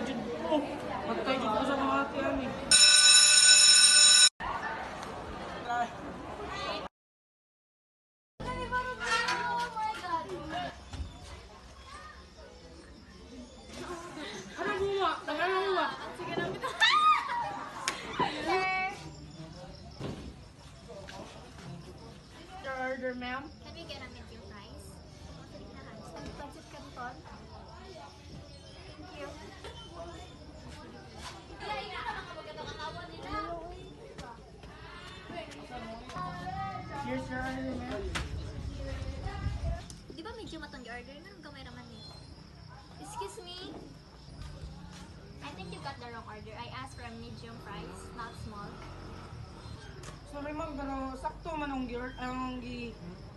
dyan ko. Magkay dyan ko sa mga atiyan eh. Ano bunga? Nag-ano bunga? Sige na kita. Your order, ma'am? Can we get a medium fries? Budget canton. Thank you. Here's your order, ma'am. Di ba medium atong i-order? Ganun gamay raman eh. Excuse me. I think you got the wrong order. I asked for a medium fries, not small. Sorry ma'am, pero sakto man ang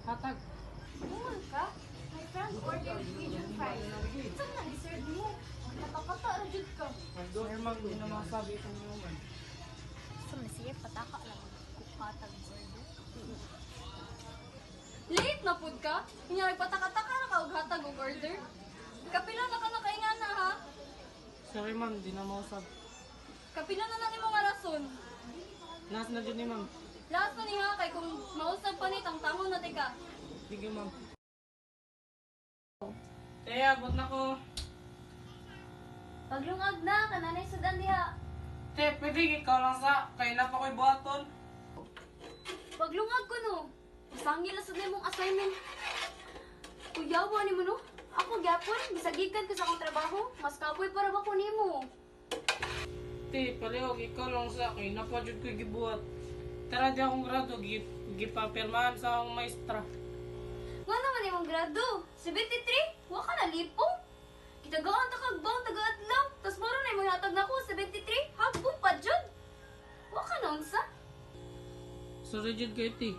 hatag. Bumul ka? My friend ordered medium fries. Saan na dessert mo? Kato-kato, rajud ka. Sorry ma'am, hindi na masabi itong naman. So, sige, pataka lang. Kukatag order. Late na pud ka? Inyari pataka-taka na ka og hatag og order. Kapila na ka nakaingana ha? Sorry ma'am, hindi na masabi. Kapila na lang imong rason. Last na dyan ni ma'am. Lahat pa niya kay kung mausap pa ni tangtangon na tika. Sige ma'am. Teya, abot na ko. Paglungag na, kananay sudan diha. Te, pwede ikaw lang sa, kaya na pa ko'y buhaton. Paglungag ko no. Masangil na sud mong assignment. Kuyawa ni mo no? Ako gyapon, bisagikan ko sa akong trabaho. Mas kapoy para ba ko nimo? Te, palihog, ikaw lang sa, kaya na pa dyan ko'y gibuhat. Tara di akong grado, gipapirmahan sa akong maestra. Nga naman imong grado. 73? Wa ka na lipong? Kitagaan ta kag bang taga-adlaw. Tas maro na imong hatag nako 73. Hagpong pa jud. Wa ka na unsa? Sorry dyan kayo, te.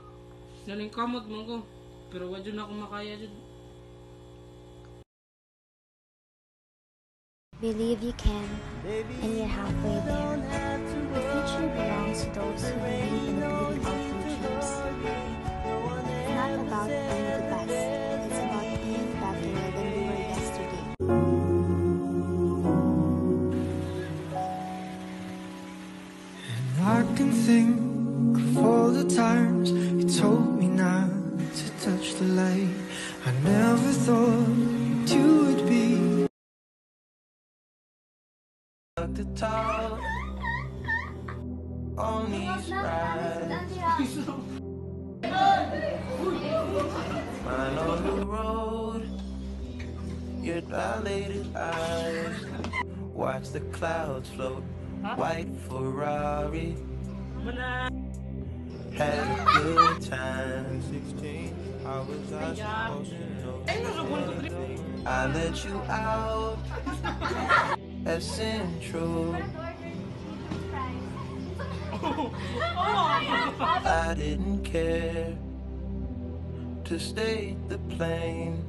Naling kamot mo ko. Pero wadyo na akong makaya dyan. Believe you can, and you're halfway there. The future belongs to those who believe in the beauty of their dreams. It's not about being the best, it's about being better than you were yesterday. And I can think of all the times you told me not to touch the light. I never thought you would be at the top on these rides. Mine on the road, your dilated eyes. Watch the clouds float, white Ferrari. Had a good time. 16, how was I supposed to know? I let you out at Central. I didn't care to stay the plane.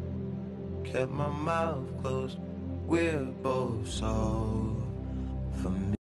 Kept my mouth closed. We're both so familiar.